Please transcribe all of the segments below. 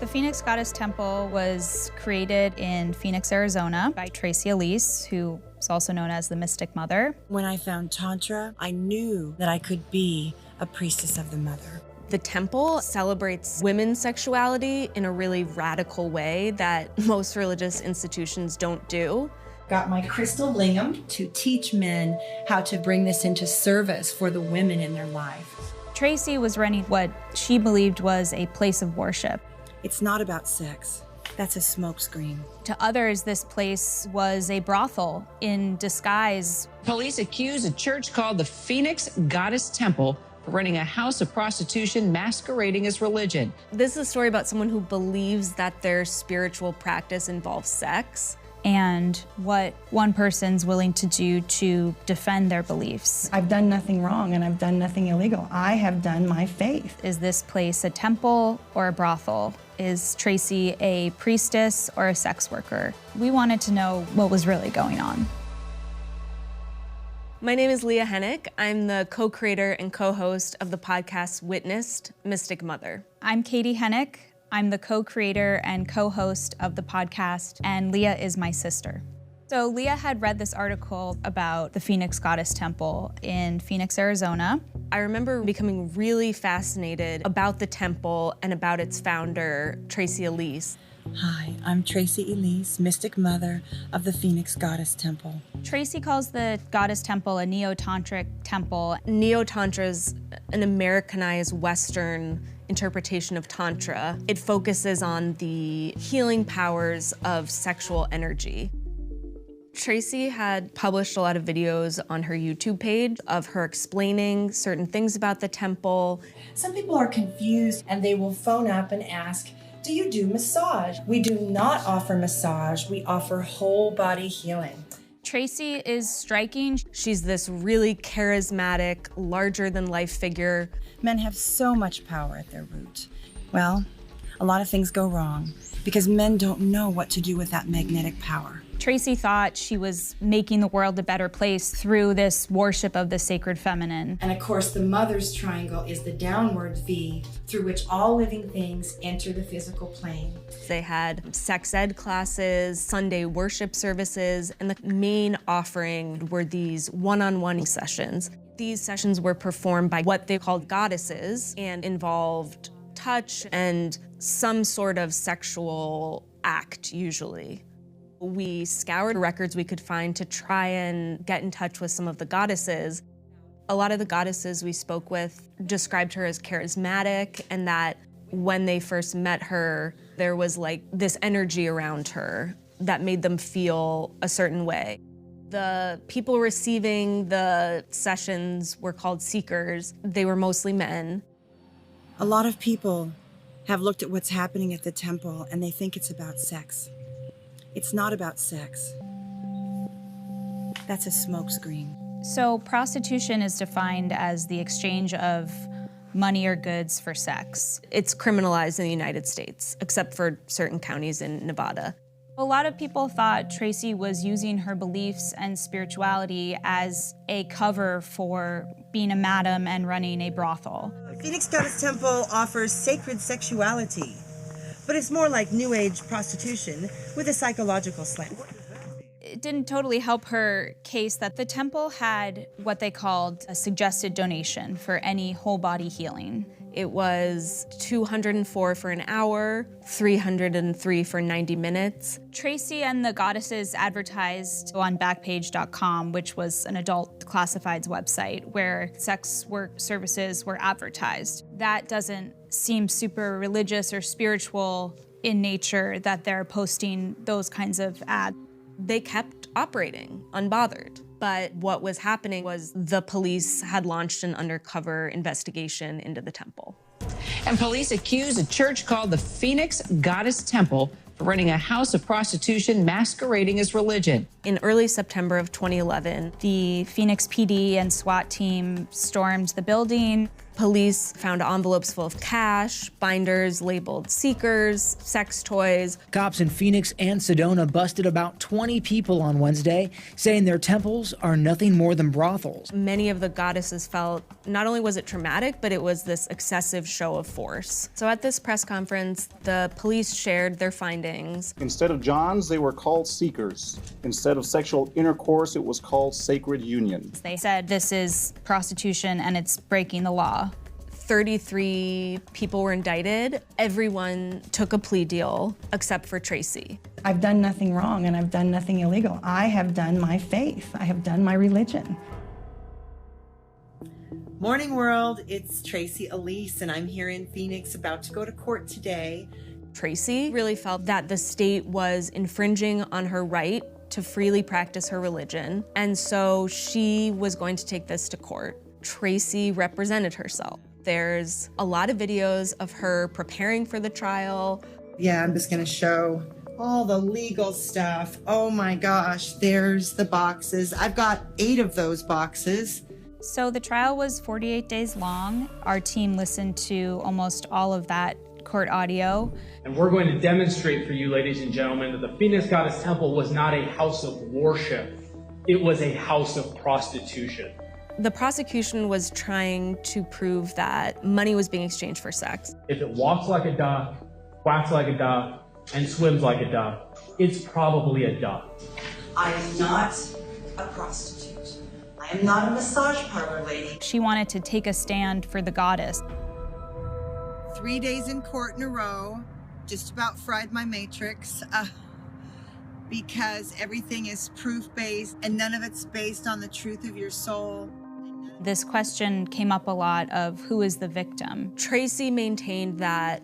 The Phoenix Goddess Temple was created in Phoenix, Arizona by Tracy Elise, who is also known as the Mystic Mother. When I found Tantra, I knew that I could be a priestess of the Mother. The temple celebrates women's sexuality in a really radical way that most religious institutions don't do. Got my crystal lingam to teach men how to bring this into service for the women in their life. Tracy was running what she believed was a place of worship. It's not about sex. That's a smokescreen. To others, this place was a brothel in disguise. Police accuse a church called the Phoenix Goddess Temple for running a house of prostitution masquerading as religion. This is a story about someone who believes that their spiritual practice involves sex. And what one person's willing to do to defend their beliefs. I've done nothing wrong and I've done nothing illegal. I have done my faith. Is this place a temple or a brothel? Is Tracy a priestess or a sex worker? We wanted to know what was really going on. My name is Leah Hennick. I'm the co-creator and co-host of the podcast Witnessed, Mystic Mother. I'm Katie Hennick. I'm the co-creator and co-host of the podcast, and Leah is my sister. So Leah had read this article about the Phoenix Goddess Temple in Phoenix, Arizona. I remember becoming really fascinated about the temple and about its founder, Tracy Elise. Hi, I'm Tracy Elise, Mystic Mother of the Phoenix Goddess Temple. Tracy calls the Goddess Temple a neo-tantric temple. Neo-tantra is an Americanized Western interpretation of Tantra. It focuses on the healing powers of sexual energy. Tracy had published a lot of videos on her YouTube page of her explaining certain things about the temple. Some people are confused and they will phone up and ask, do you do massage? We do not offer massage, we offer whole body healing. Tracy is striking. She's this really charismatic, larger-than-life figure. Men have so much power at their root. Well, a lot of things go wrong because men don't know what to do with that magnetic power. Tracy thought she was making the world a better place through this worship of the sacred feminine. And of course, the mother's triangle is the downward V through which all living things enter the physical plane. They had sex ed classes, Sunday worship services, and the main offering were these one-on-one sessions. These sessions were performed by what they called goddesses and involved touch and some sort of sexual act, usually. We scoured records we could find to try and get in touch with some of the goddesses. A lot of the goddesses we spoke with described her as charismatic, and that when they first met her, there was like this energy around her that made them feel a certain way. The people receiving the sessions were called seekers. They were mostly men. A lot of people have looked at what's happening at the temple and they think it's about sex. It's not about sex. That's a smokescreen. So prostitution is defined as the exchange of money or goods for sex. It's criminalized in the United States, except for certain counties in Nevada. A lot of people thought Tracy was using her beliefs and spirituality as a cover for being a madam and running a brothel. Phoenix Goddess Temple offers sacred sexuality, but it's more like New Age prostitution with a psychological slant. It didn't totally help her case that the temple had what they called a suggested donation for any whole body healing. It was $204 for an hour, $303 for 90 minutes. Tracy and the goddesses advertised on Backpage.com, which was an adult classifieds website where sex work services were advertised. That doesn't seem super religious or spiritual in nature that they're posting those kinds of ads. They kept operating unbothered. But what was happening was the police had launched an undercover investigation into the temple. And police accuse a church called the Phoenix Goddess Temple for running a house of prostitution masquerading as religion. In early September of 2011, the Phoenix PD and SWAT team stormed the building. Police found envelopes full of cash, binders labeled seekers, sex toys. Cops in Phoenix and Sedona busted about 20 people on Wednesday, saying their temples are nothing more than brothels. Many of the goddesses felt not only was it traumatic, but it was this excessive show of force. So at this press conference, the police shared their findings. Instead of Johns, they were called seekers. Instead of sexual intercourse, it was called sacred union. They said this is prostitution and it's breaking the law. 33 people were indicted. Everyone took a plea deal except for Tracy. I've done nothing wrong and I've done nothing illegal. I have done my faith. I have done my religion. Morning world, it's Tracy Elise, and I'm here in Phoenix about to go to court today. Tracy really felt that the state was infringing on her right to freely practice her religion, and so she was going to take this to court. Tracy represented herself. There's a lot of videos of her preparing for the trial. Yeah, I'm just gonna show all the legal stuff. Oh my gosh, there's the boxes. I've got 8 of those boxes. So the trial was 48 days long. Our team listened to almost all of that court audio. And we're going to demonstrate for you, ladies and gentlemen, that the Phoenix Goddess Temple was not a house of worship. It was a house of prostitution. The prosecution was trying to prove that money was being exchanged for sex. If it walks like a duck, quacks like a duck, and swims like a duck, it's probably a duck. I am not a prostitute. I am not a massage parlor lady. She wanted to take a stand for the goddess. 3 days in court in a row, just about fried my matrix, because everything is proof-based and none of it's based on the truth of your soul. This question came up a lot of who is the victim. Tracy maintained that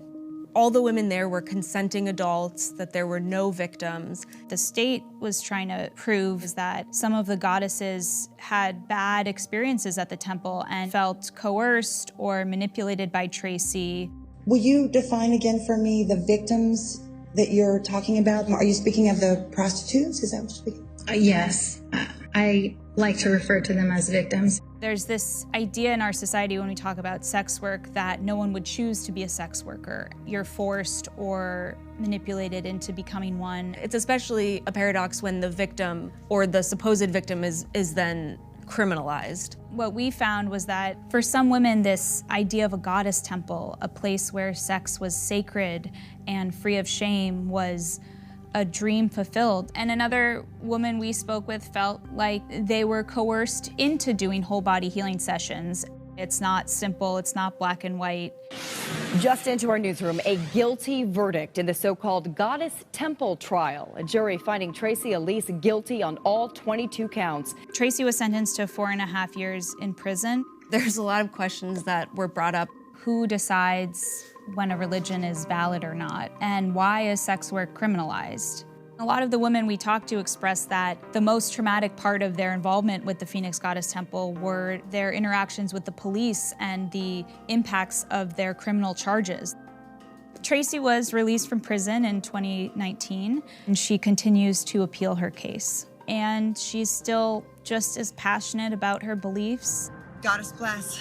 all the women there were consenting adults, that there were no victims. The state was trying to prove that some of the goddesses had bad experiences at the temple and felt coerced or manipulated by Tracy. Will you define again for me the victims that you're talking about? Are you speaking of the prostitutes? Is that what you're speaking? Yes. I like to refer to them as victims. There's this idea in our society when we talk about sex work that no one would choose to be a sex worker. You're forced or manipulated into becoming one. It's especially a paradox when the victim or the supposed victim is then criminalized. What we found was that for some women, this idea of a goddess temple, a place where sex was sacred and free of shame, was a dream fulfilled. And another woman we spoke with felt like they were coerced into doing whole body healing sessions. It's not simple, it's not black and white. Just into our newsroom, a guilty verdict in the so-called Goddess Temple trial. A jury finding Tracy Elise guilty on all 22 counts. Tracy was sentenced to 4.5 years in prison. There's a lot of questions that were brought up. Who decides when a religion is valid or not? And why is sex work criminalized? A lot of the women we talked to expressed that the most traumatic part of their involvement with the Phoenix Goddess Temple were their interactions with the police and the impacts of their criminal charges. Tracy was released from prison in 2019, and she continues to appeal her case. And she's still just as passionate about her beliefs. Goddess bless.